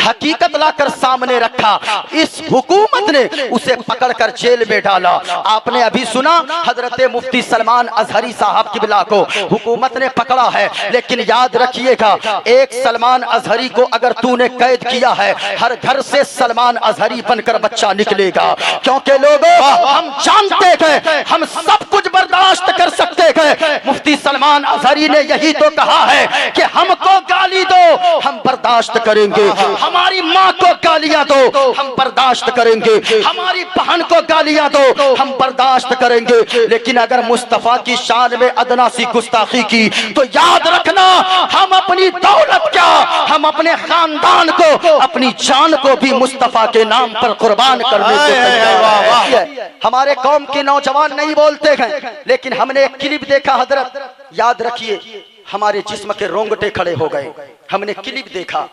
हकीकत लाकर सामने रखा, इस हुकूमत ने उसे पकड़कर जेल में डाला। आपने अभी सुना हजरत मुफ्ती सलमान अजहरी साहब किबला को हुकूमत ने पकड़ा है, लेकिन याद रखिएगा एक सलमान अजहरी को अगर तूने कैद किया है, हर घर से सलमान अजहरी बनकर बच्चा निकलेगा। क्योंकि लोगों हम जानते हैं हम सब कुछ बर्दाश्त कर सकते हैं। मुफ्ती सलमान अजहरी ने यही तो कहा है कि हमको गाली दो हम बर्दाश्त करेंगे, हमारी माँ को गालियां दो हम बर्दाश्त करेंगे, हमारी बहन को गालियां दो हम बर्दाश्त करेंगे, लेकिन अगर मुस्तफा की शान में अदना सी गुस्ताखी की तो याद रखना हम अपनी दौलत क्या, हम अपने खानदान को, अपनी जान को भी मुस्तफा के नाम पर कुर्बान करने को तैयार है। हमारे कौम के नौजवान नहीं बोलते हैं, लेकिन हमने एक क्लिप देखा हजरत, याद रखिए हमारे जिस्म के रोंगटे खड़े हो गए। हमने क्लिप देखा,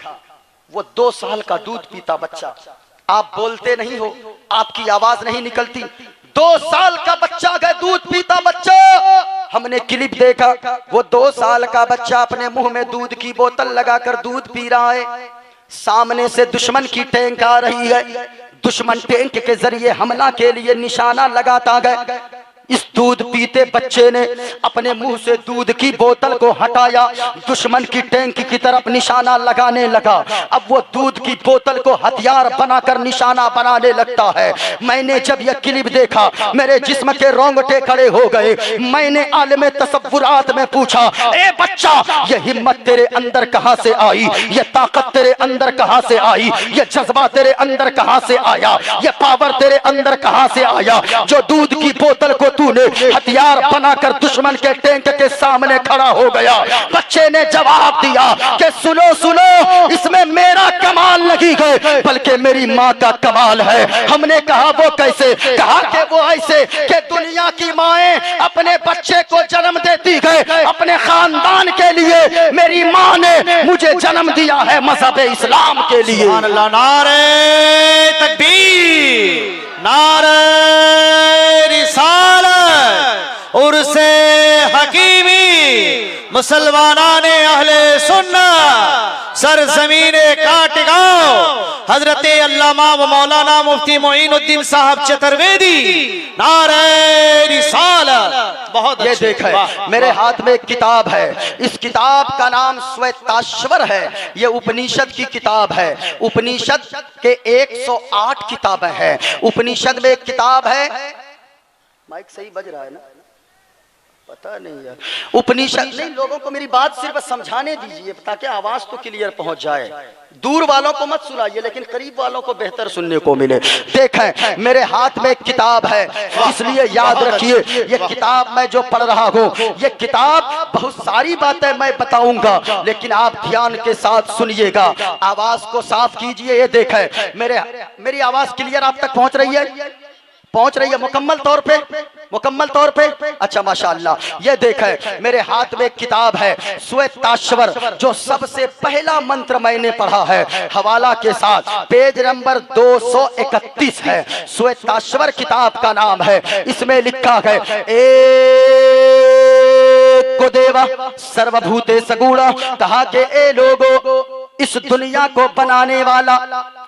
वो 2 साल का दूध पीता बच्चा, आप बोलते नहीं हो, आपकी आवाज नहीं निकलती, 2 साल का बच्चा है, दूध पीता बच्चा। हमने क्लिप देखा, वो 2 साल का बच्चा अपने मुंह में दूध की बोतल लगाकर दूध पी रहा है। सामने से दुश्मन की टैंक आ रही है, दुश्मन टैंक के जरिए हमला के लिए निशाना लगाता गया। इस दूध पीते बच्चे ने अपने मुंह से दूध की बोतल को हटाया, दुश्मन की टैंक की तरफ निशाना लगाने लगा। अब वो दूध की बोतल को हथियार बनाकर निशाना बनाने लगता है। मैंने जब यह क्लिप देखा मेरे जिस्म के रोंगटे खड़े हो गए। मैंने आलिम तसव्वुरात में पूछा, ए बच्चा ये हिम्मत तेरे अंदर कहां से आई, ये ताकत तेरे अंदर कहां से आई, ये जज्बा तेरे अंदर कहां से आया, ये पावर तेरे अंदर कहां से आया जो दूध की बोतल को तूने हथियार बनाकर दुश्मन के टैंक के सामने खड़ा हो गया। बच्चे ने जवाब दिया कि सुनो सुनो, इसमें मेरा कमाल नहीं है बल्कि मेरी माँ का कमाल है। हमने कहा वो कैसे? कहा कि वो ऐसे कि दुनिया की माएं अपने बच्चे को जन्म देती है अपने खानदान के लिए, मेरी माँ ने मुझे जन्म दिया है मजहब इस्लाम के लिए। नारे तकबीर, नारे रिसालत, उर्से हकीमी, मुसलमानाने अहले सुन्ना, सरजमीने काटगांव, हजरत अल्लामा व मौलाना मुफ्ती मोइनुद्दीन साहब चतुर्वेदी, नारे रिसालत। बहुत ये देखें मेरे हाथ में एक किताब है, इस किताब का नाम श्वेताश्वर है। ये उपनिषद की किताब है। उपनिषद के 108 किताबें हैं। उपनिषद में एक किताब है, माइक सही बज रहा है ना? पता नहीं यार। उपनिषद नहीं, लोगों को मेरी बात सिर्फ समझाने दीजिए ताकि आवाज तो क्लियर पहुंच जाए। दूर वालों को मत सुनाइए लेकिन करीब वालों को बेहतर सुनने को मिले। देखें मेरे हाथ में एक किताब है, इसलिए याद रखिए ये किताब मैं जो पढ़ रहा हूँ, ये किताब बहुत सारी बातें मैं बताऊंगा लेकिन आप ध्यान के साथ सुनिएगा, आवाज को साफ कीजिए। ये देखें मेरी आवाज क्लियर आप तक पहुंच रही है? पहुंच रही है मुकम्मल तौर पे? मुकम्मल तौर पे? अच्छा माशाअल्लाह। ये देखें मेरे हाथ में एक किताब है श्वेताश्वर, जो सबसे पहला मंत्र मैंने पढ़ा है हवाला के साथ, पेज नंबर 231 है। श्वेताश्वर किताब का नाम है। इसमें लिखा है एक को देवा सर्वभूते सगुणा, कहा कि ए लोगों, इस दुनिया को बनाने वाला,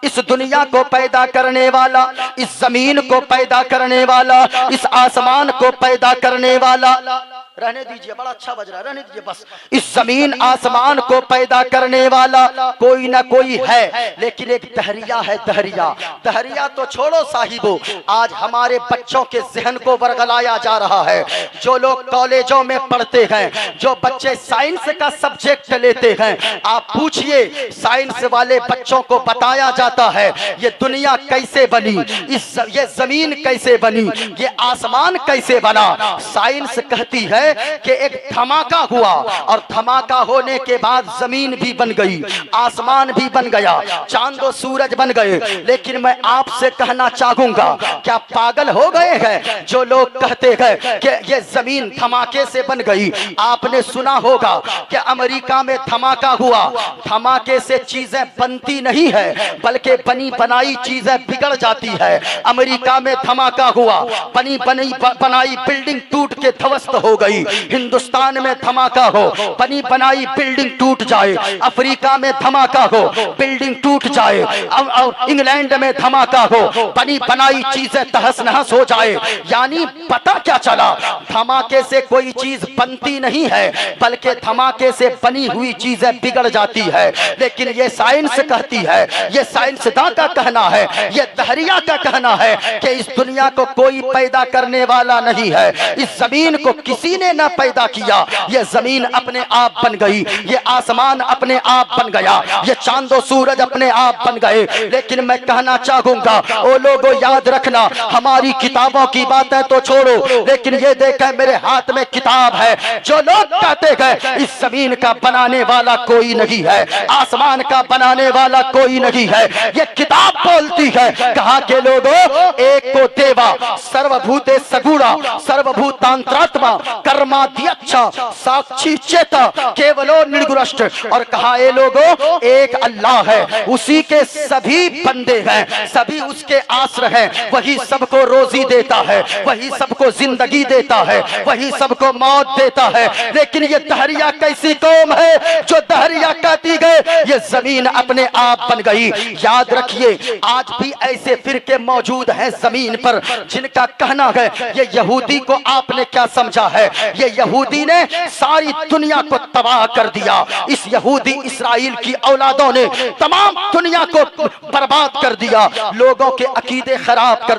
इस दुनिया को पैदा करने वाला, इस जमीन को पैदा करने वाला, इस आसमान को पैदा करने वाला, रहने दीजिए बड़ा अच्छा बज रहा है, रहने दीजिए बस। इस जमीन आसमान को पैदा करने वाला कोई ना कोई है, लेकिन एक दहरिया है। दहरिया तो छोड़ो साहिबो, आज हमारे बच्चों के जहन को वर्गलाया जा रहा है। जो लोग कॉलेजों में पढ़ते हैं, जो बच्चे साइंस का सब्जेक्ट लेते हैं, आप पूछिए साइंस वाले बच्चों को बताया जाता है ये दुनिया कैसे बनी, ये जमीन कैसे बनी, ये आसमान कैसे बना। साइंस कहती है कि एक धमाका हुआ और धमाका होने के बाद जमीन भी बन गई, आसमान भी बन गया, चांद और सूरज बन गए। लेकिन मैं आपसे कहना चाहूंगा, क्या पागल हो गए हैं जो लोग कहते हैं कि ये जमीन धमाके से बन गई? आपने सुना होगा कि अमेरिका में धमाका हुआ, धमाके से चीजें बनती नहीं है बल्कि बनी बनाई चीजें बिगड़ जाती है। अमेरिका में धमाका हुआ, बनी बनाई बिल्डिंग टूट के ध्वस्त हो गई। हिंदुस्तान में धमाका हो, बनी बनाई बिल्डिंग टूट जाए। अफ्रीका में धमाका हो, बिल्डिंग टूट जाए। इंग्लैंड में धमाका हो, बनी बनाई चीजें तहस नहस हो जाए। यानी पता क्या चला, धमाके से कोई चीज बनती नहीं है, बल्कि धमाके से बनी हुई चीजें बिगड़ जाती है। लेकिन ये साइंस कहती है, ये साइंसदां का कहना है, ये दहरिया का कहना है कि इस दुनिया को कोई पैदा करने वाला नहीं है। इस जमीन को किसी ने न पैदा किया, ये जमीन अपने आप बन गई, ये आसमान अपने आप बन गया, ये चांदो सूरज अपने आप बन गए। लेकिन मैं कहना चाहूंगा, ओ लोगों याद रखना, हमारी किताबों की बातें तो छोड़ो, लेकिन ये देखें मेरे हाथ में किताब है। जो लोग कहते हैं इस जमीन का बनाने वाला कोई नहीं है, आसमान का बनाने वाला कोई नहीं है, ये किताब बोलती है, कहा के लोगों एक को देवा सर्वभूते सगुणा सर्वभूतांतरात्मा कर्माध्यक्ष साक्षी चेता केवलो निर्गुणष्ट। और कहा ये लोगों एक अल्लाह है, उसी के सभी बंदे हैं, सभी उसके आश्रय हैं, वही सबको रोजी देता है, वही सबको जिंदगी देता है, वही सबको मौत देता है। लेकिन ये दहरिया कैसी कौम है जो दहरिया कहती गए ये जमीन अपने आप बन गई। याद रखिए आज भी ऐसे फिरके मौजूद हैं जमीन पर जिनका कहना है ये यहूदी को आपने क्या समझा है, ये यहूदी ने सारी दुनिया को तबाह कर दिया। इस यहूदी इसराइल की औलादों ने तमाम दुनिया को बर्बाद कर दिया, लोगों के अकीदे खराब कर